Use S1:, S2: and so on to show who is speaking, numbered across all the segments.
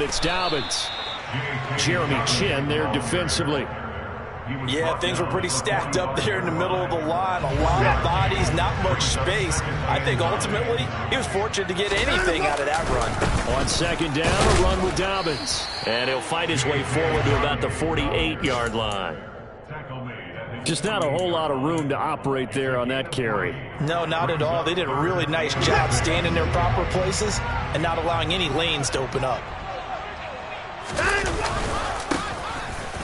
S1: it's Dobbins. Jeremy Chinn there defensively.
S2: Yeah, things were pretty stacked up there in the middle of the line. A lot of bodies, not much space. I think ultimately he was fortunate to get anything out of that run.
S1: On second down, a run with Dobbins. And he'll fight his way forward to about the 48-yard line. Just not a whole lot of room to operate there on that carry.
S2: No, not at all. They did a really nice job staying in their proper places and not allowing any lanes to open up.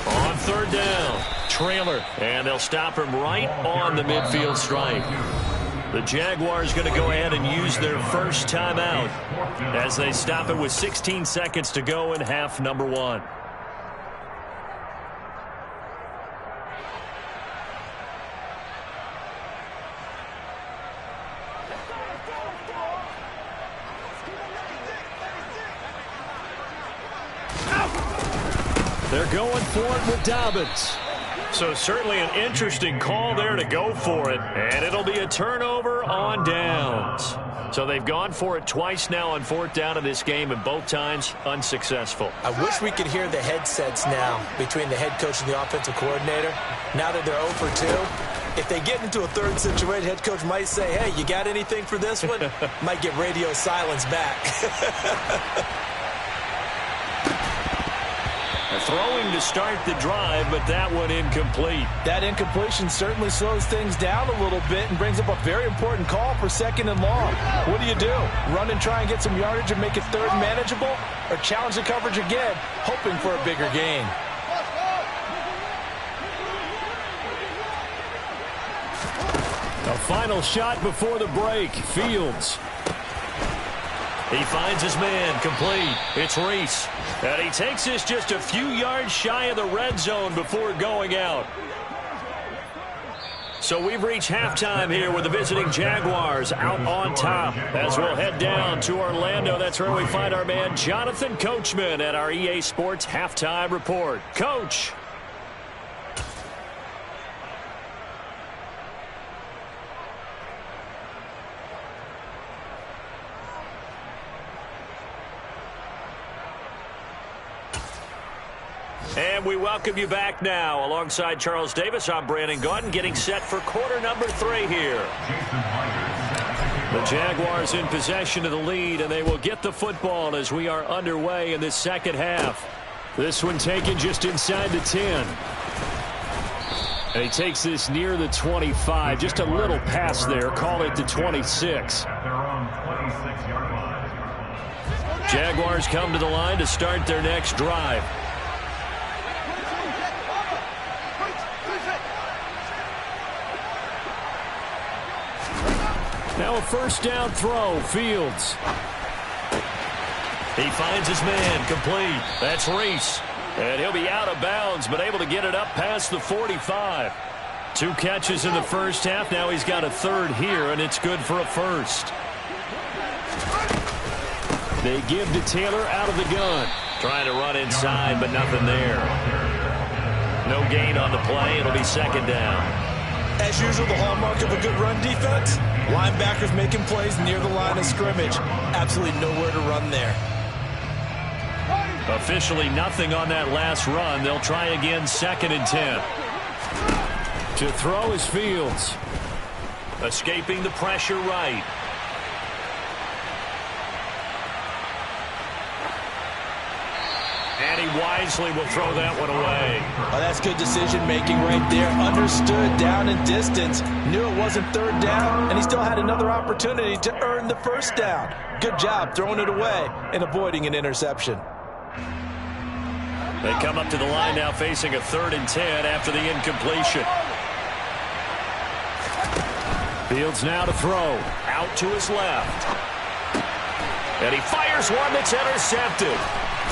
S1: On third down, trailer, and they'll stop him right on the midfield stripe. The Jaguars going to go ahead and use their first timeout as they stop it with 16 seconds to go in half number one. They're going for it with Dobbins. So certainly an interesting call there to go for it. And it'll be a turnover on downs. So they've gone for it twice now on fourth down in this game, and both times unsuccessful.
S2: I wish we could hear the headsets now between the head coach and the offensive coordinator. Now that they're 0 for 2, if they get into a third situation, head coach might say, hey, you got anything for this one? Might get radio silence back.
S1: Throwing to start the drive, but that one incomplete.
S2: That incompletion certainly slows things down a little bit and brings up a very important call for second and long. What do? Run and try and get some yardage and make it third manageable? Or challenge the coverage again, hoping for a bigger gain?
S1: A final shot before the break. Fields. He finds his man, complete. It's Reese. And he takes this just a few yards shy of the red zone before going out. So we've reached halftime here with the visiting Jaguars out on top. As we'll head down to Orlando, that's where we find our man Jonathan Coachman at our EA Sports Halftime Report. Coach. And we welcome you back now. Alongside Charles Davis, I'm Brandon Gaudin, getting set for quarter number 3 here. The Jaguars in possession of the lead, and they will get the football as we are underway in this second half. This one taken just inside the 10. And he takes this near the 25. Just a little pass there. Call it the 26. Jaguars come to the line to start their next drive. Now a first down throw, Fields. He finds his man, complete. That's Reese. And he'll be out of bounds, but able to get it up past the 45. 2 catches in the first half. Now he's got a third here, and it's good for a first. They give to Taylor out of the gun. Trying to run inside, but nothing there. No gain on the play. It'll be second down.
S2: As usual, the hallmark of a good run defense, linebackers making plays near the line of scrimmage. Absolutely nowhere to run there.
S1: Officially nothing on that last run. They'll try again, second and 10. To throw is Fields. Escaping the pressure right. And he wisely will throw that one away.
S2: Oh, that's good decision-making right there. Understood down and distance. Knew it wasn't third down, and he still had another opportunity to earn the first down. Good job throwing it away and avoiding an interception.
S1: They come up to the line now facing a 3rd and 10 after the incompletion. Fields now to throw. Out to his left. And he fires one that's intercepted.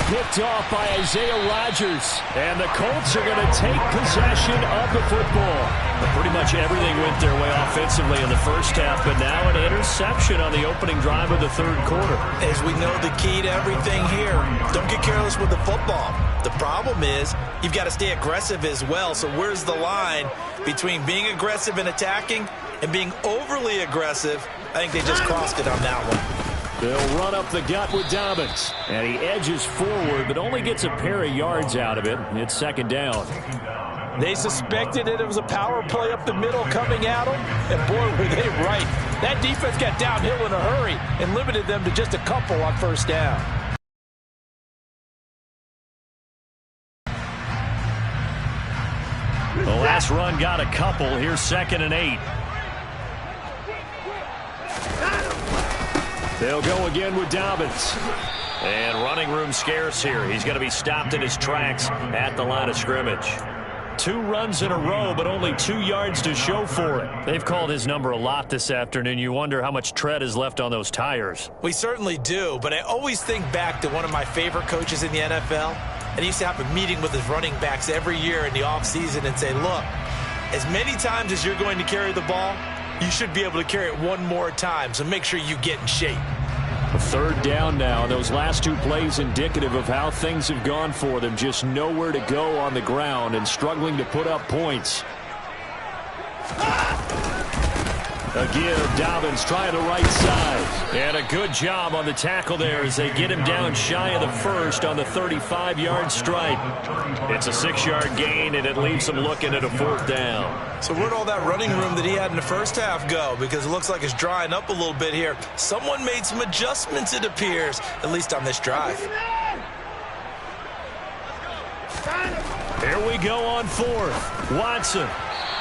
S1: Picked off by Isaiah Rodgers. And the Colts are going to take possession of the football. Pretty much everything went their way offensively in the first half, but now an interception on the opening drive of the third quarter.
S2: As we know, the key to everything here, don't get careless with the football. The problem is you've got to stay aggressive as well. So where's the line between being aggressive and attacking and being overly aggressive? I think they just crossed it on that one.
S1: They'll run up the gut with Dobbins. And he edges forward, but only gets a pair of yards out of it. It's second down.
S2: They suspected it was a power play up the middle coming at them, and boy, were they right. That defense got downhill in a hurry and limited them to just a couple on first down.
S1: The last run got a couple. Here's 2nd and 8. They'll go again with Dobbins. And running room scarce here. He's going to be stopped in his tracks at the line of scrimmage. 2 runs in a row, but only 2 yards to show for it. They've called his number a lot this afternoon. You wonder how much tread is left on those tires.
S2: We certainly do, but I always think back to one of my favorite coaches in the NFL. And he used to have a meeting with his running backs every year in the offseason and say, look, as many times as you're going to carry the ball, you should be able to carry it one more time, so make sure you get in shape.
S1: A 3rd down now. Those last 2 plays indicative of how things have gone for them. Just nowhere to go on the ground and struggling to put up points. Again, Dobbins trying the right side. And a good job on the tackle there as they get him down shy of the first on the 35-yard strike. It's a 6-yard gain, and it leaves them looking at a 4th down.
S2: So where'd all that running room that he had in the first half go? Because it looks like it's drying up a little bit here. Someone made some adjustments, it appears, at least on this drive.
S1: Here we go on 4th. Watson.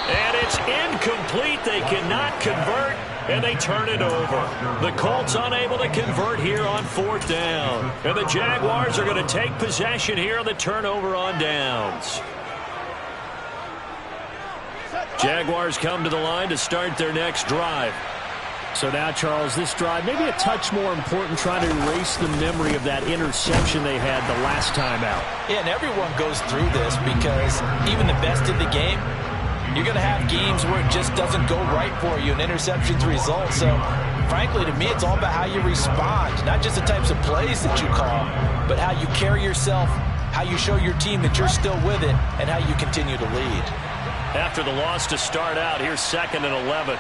S1: And it's incomplete. They cannot convert, and they turn it over. The Colts unable to convert here on 4th down. And the Jaguars are going to take possession here on the turnover on downs. Jaguars come to the line to start their next drive. So now, Charles, this drive maybe a touch more important, trying to erase the memory of that interception they had the last time out.
S2: Yeah, and everyone goes through this because even the best in the game, you're going to have games where it just doesn't go right for you, and interceptions result. So, frankly, to me, it's all about how you respond, not just the types of plays that you call, but how you carry yourself, how you show your team that you're still with it, and how you continue to lead.
S1: After the loss to start out, here's 2nd and 11.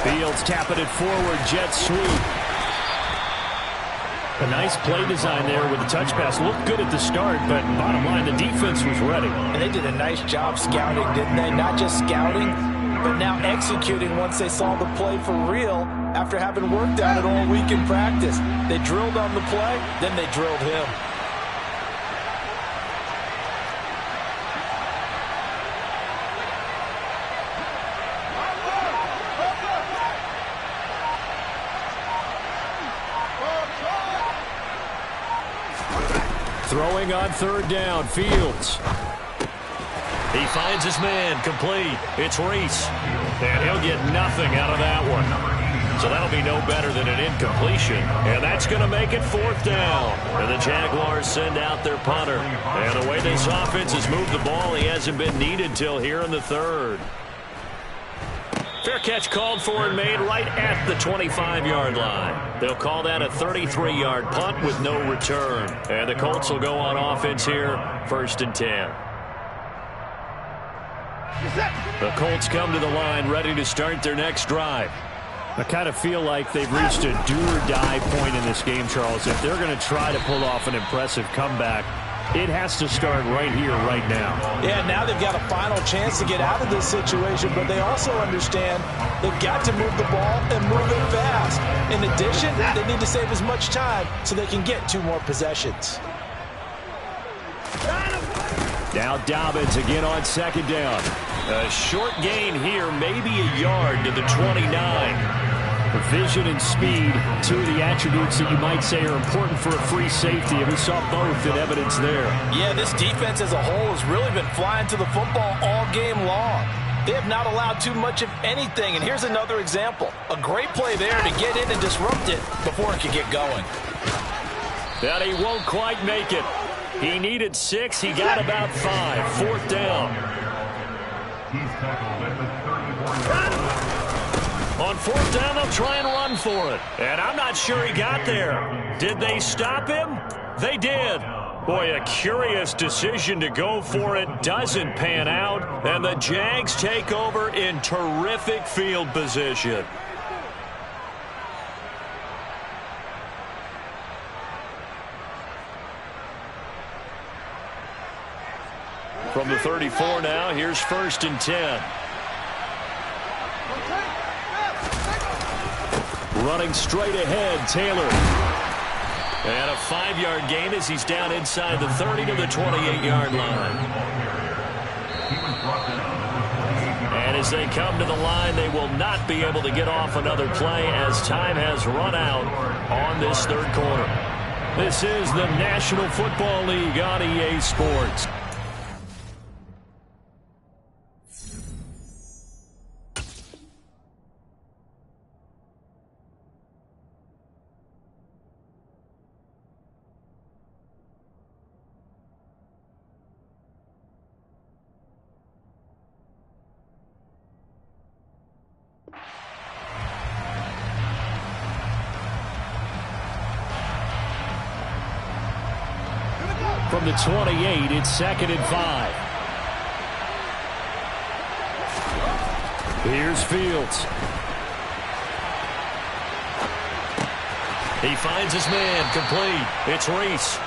S1: Fields tapping it forward, jet sweep. A nice play design there with the touch pass. Looked good at the start, but bottom line, the defense was ready.
S2: And they did a nice job scouting, didn't they? Not just scouting, but now executing once they saw the play for real after having worked on it all week in practice. They drilled on the play, then they drilled him.
S1: Throwing on 3rd down, Fields. He finds his man, complete. It's Reese. And he'll get nothing out of that one. So that'll be no better than an incompletion. And that's going to make it 4th down. And the Jaguars send out their punter. And the way this offense has moved the ball, he hasn't been needed till here in the 3rd. Fair catch called for and made right at the 25-yard line. They'll call that a 33-yard punt with no return. And the Colts will go on offense here, 1st and 10. The Colts come to the line ready to start their next drive. I kind of feel like they've reached a do-or-die point in this game, Charles. If they're going to try to pull off an impressive comeback, it has to start right here, right now.
S2: Yeah, now they've got a final chance to get out of this situation, but they also understand they've got to move the ball and move it fast. In addition, they need to save as much time so they can get 2 more possessions.
S1: Now Dobbins again on 2nd down. A short gain here, maybe a yard to the 29. Vision and speed, 2 of the attributes that you might say are important for a free safety, and we saw both in evidence there.
S2: Yeah, this defense as a whole has really been flying to the football all game long. They have not allowed too much of anything, and here's another example. A great play there to get in and disrupt it before it could get going.
S1: That he won't quite make it. He needed 6. He got about 5. 4th down. He's tackled at the 34-yard. On 4th down, they'll try and run for it. And I'm not sure he got there. Did they stop him? They did. Boy, a curious decision to go for it. Doesn't pan out. And the Jags take over in terrific field position. From the 34 now, here's 1st and 10. Running straight ahead, Taylor. And a 5-yard gain as he's down inside the 30 to the 28-yard line. And as they come to the line, they will not be able to get off another play as time has run out on this 3rd quarter. This is the National Football League on EA Sports. From the 28, it's 2nd and 5. Here's Fields. He finds his man, complete. It's Reese.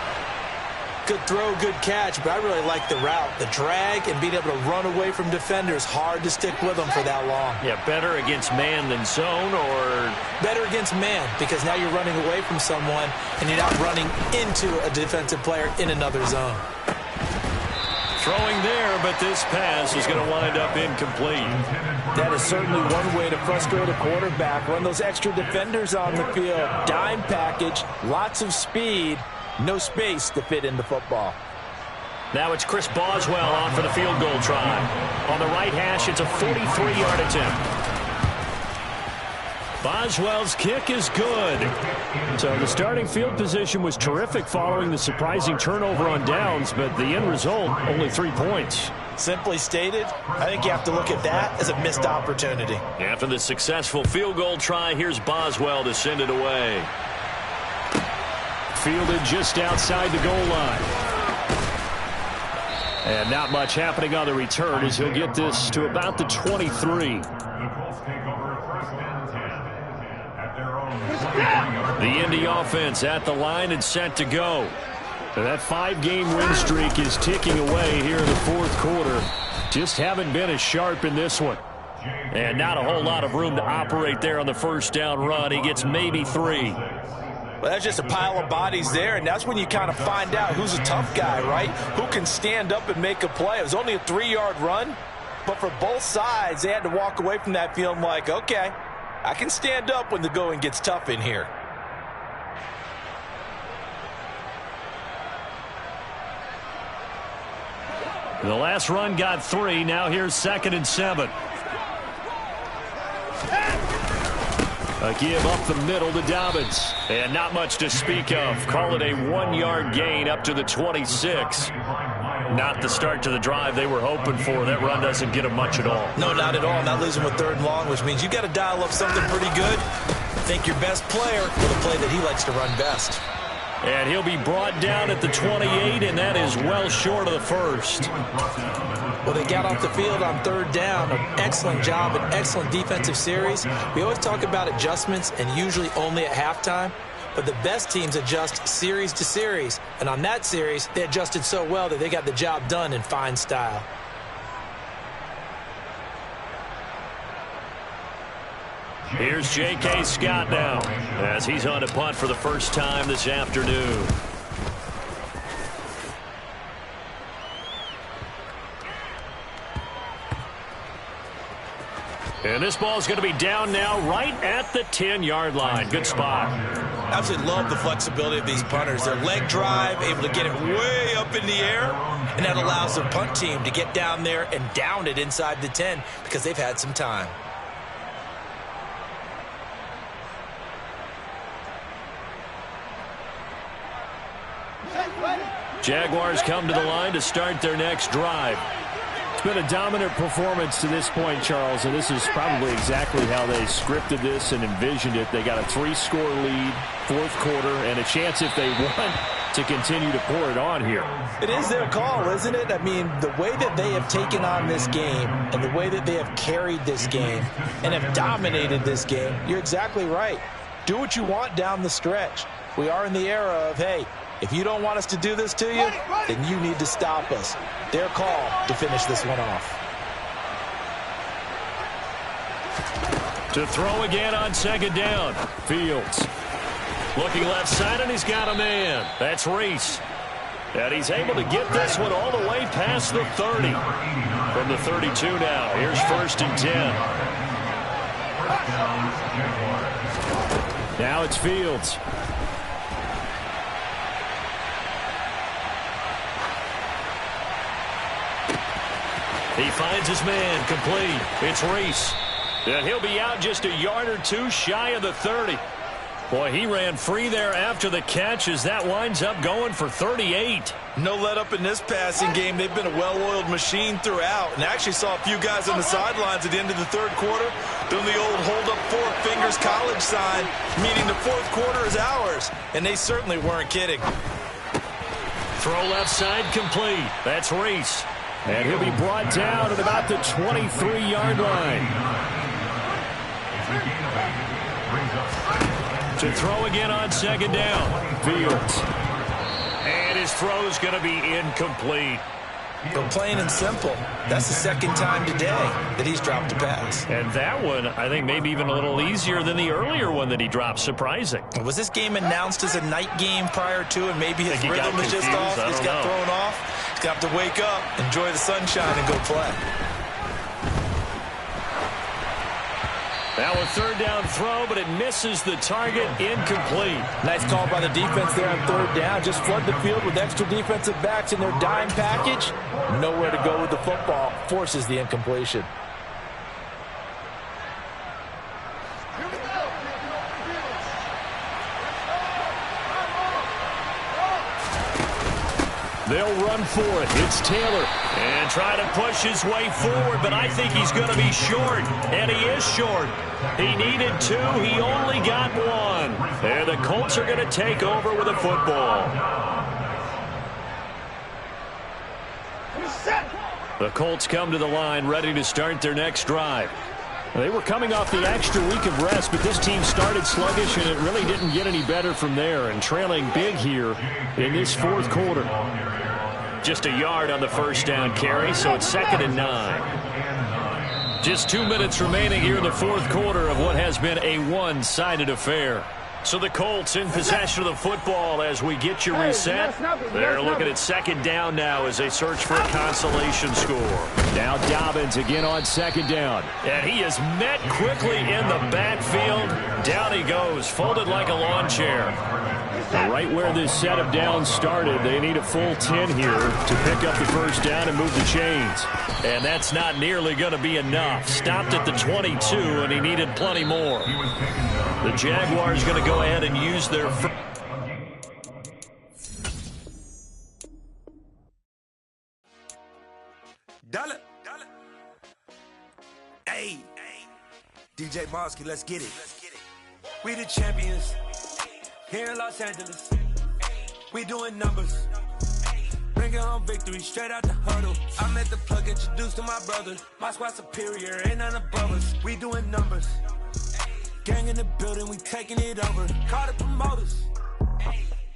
S2: Good throw, good catch, but I really like the route. The drag and being able to run away from defenders, hard to stick with them for that long.
S1: Yeah, better against man than zone, or?
S2: Better against man, because now you're running away from someone and you're not running into a defensive player in another zone.
S1: Throwing there, but this pass is going to wind up incomplete.
S2: That is certainly one way to frustrate a quarterback. Run those extra defenders on the field. Dime package, lots of speed. No space to fit into football.
S1: Now it's Chris Boswell on for the field goal try. On the right hash, it's a 43-yard attempt. Boswell's kick is good. So the starting field position was terrific following the surprising turnover on downs, but the end result, only 3 points.
S2: Simply stated, I think you have to look at that as a missed opportunity.
S1: After the successful field goal try, here's Boswell to send it away. Fielded just outside the goal line. And not much happening on the return as he'll get this to about the 23. The Indy offense at the line and set to go. And that 5-game win streak is ticking away here in the 4th quarter. Just haven't been as sharp in this one. And not a whole lot of room to operate there on the 1st down run. He gets maybe 3.
S2: Well, that's just a pile of bodies there, and that's when you kind of find out who's a tough guy, right? Who can stand up and make a play. It was only a 3-yard run, but for both sides, they had to walk away from that feeling like, okay, I can stand up when the going gets tough in here.
S1: The last run got 3. Now here's 2nd and 7. A give up the middle to Dobbins. And not much to speak of. Call it a 1-yard gain up to the 26. Not the start to the drive they were hoping for. That run doesn't get them much at all.
S2: No, not at all. Not losing with 3rd and long, which means you got to dial up something pretty good. Think your best player with a play that he likes to run best.
S1: And he'll be brought down at the 28, and that is well short of the 1st.
S2: Well, they got off the field on 3rd down. An excellent job, an excellent defensive series. We always talk about adjustments and usually only at halftime. But the best teams adjust series to series. And on that series, they adjusted so well that they got the job done in fine style.
S1: Here's J.K. Scott now as he's on a punt for the first time this afternoon. And this ball is going to be down now right at the 10-yard line. Good spot.
S2: I absolutely love the flexibility of these punters. Their leg drive, able to get it way up in the air, and that allows their punt team to get down there and down it inside the 10 because they've had some time.
S1: Jaguars come to the line to start their next drive. It's been a dominant performance to this point, Charles, and this is probably exactly how they scripted this and envisioned it. They got a 3-score lead, 4th quarter, and a chance if they want to continue to pour it on here.
S2: It is their call, isn't it? I mean, the way that they have taken on this game and the way that they have carried this game and have dominated this game, you're exactly right. Do what you want down the stretch. We are in the era of, hey, If you don't want us to do this to you, then you need to stop us. Their call to finish this one off.
S1: To throw again on second down. Fields looking left side, and he's got a man. That's Reese. And he's able to get this one all the way past the 30. From the 32 now. Here's 1st and 10. Now it's Fields. He finds his man, complete. It's Reese. And he'll be out just a yard or two shy of the 30. Boy, he ran free there after the catch as that winds up going for 38.
S2: No let up in this passing game. They've been a well-oiled machine throughout. And I actually saw a few guys on the sidelines at the end of the third quarter doing the old hold up 4 fingers college sign, meaning the fourth quarter is ours. And they certainly weren't kidding.
S1: Throw left side complete. That's Reese. And he'll be brought down at about the 23-yard line. To throw again on second down. Fields. And his throw's going to be incomplete.
S2: But plain and simple, that's the second time today that he's dropped a pass.
S1: And that one, I think, maybe even a little easier than the earlier one that he dropped. Surprising.
S2: Was this game announced as a night game prior to, and maybe his rhythm is just off? He's got thrown off. He's going to have to wake up, enjoy the sunshine, and go play.
S1: Now a third down throw, but it misses the target, incomplete.
S2: Nice call by the defense there on third down. Just flood the field with extra defensive backs in their dime package. Nowhere to go with the football. Forces the incompletion.
S1: They'll run for it. It's Taylor. And try to push his way forward, but I think he's going to be short. And he is short. He needed 2. He only got 1. And the Colts are going to take over with a football. The Colts come to the line ready to start their next drive. They were coming off the extra week of rest, but this team started sluggish, and it really didn't get any better from there, and trailing big here in this fourth quarter. Just a yard on the first down carry, so it's 2nd and 9. Just 2 minutes remaining here in the fourth quarter of what has been a one-sided affair. So the Colts in possession of the football as we get you reset. They're looking at 2nd down now as they search for a consolation score. Now Dobbins again on 2nd down. And he is met quickly in the backfield. Down he goes, folded like a lawn chair. Right where this set of downs started, they need a full 10 here to pick up the first down and move the chains. And that's not nearly going to be enough. Stopped at the 22, and he needed plenty more. The Jaguars going to go ahead and use their first.
S3: Dollar. Hey, DJ Mosky, let's get it. We the champions here in Los Angeles. We doing numbers. Bringing home victory straight out the huddle. I'm at the plug, introduced to my brother. My squad superior, ain't none above us. We doing numbers. Gang in the building, we taking it over. Call the promoters.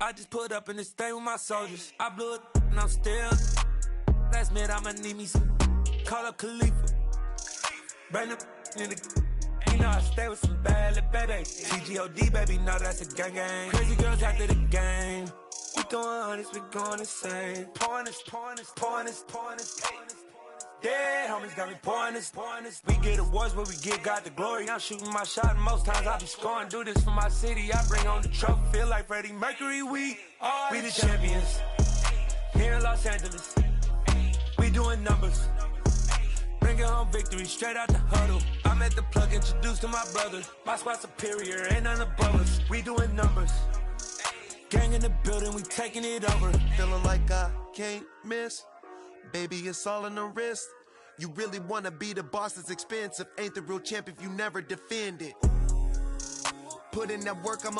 S3: I just put up in this thing with my soldiers. I blew it and I'm still. Last minute I'ma need me some. Call up Khalifa. Bring up in the. You know I stay with some bad little baby. CGOD baby, know that's a gang gang. Crazy girls after the game. We going honest, we going insane. Pouring this. Dead homies got me pouring this. We get awards where we give God the glory. I'm shooting my shot and most times I be scoring. Do this for my city, I bring on the trophy. Feel like Freddie Mercury, we the champions here in Los Angeles. We doing numbers. Bringing home victory straight out the huddle. I'm at the plug, introduced to my brother. My squad superior, ain't none above us. We doing numbers. Gang in the building, we taking it over.
S4: Feeling like I can't miss. Baby, it's all in the wrist. You really wanna be the boss, it's expensive. Ain't the real champ if you never defend it. Put in that work, I'm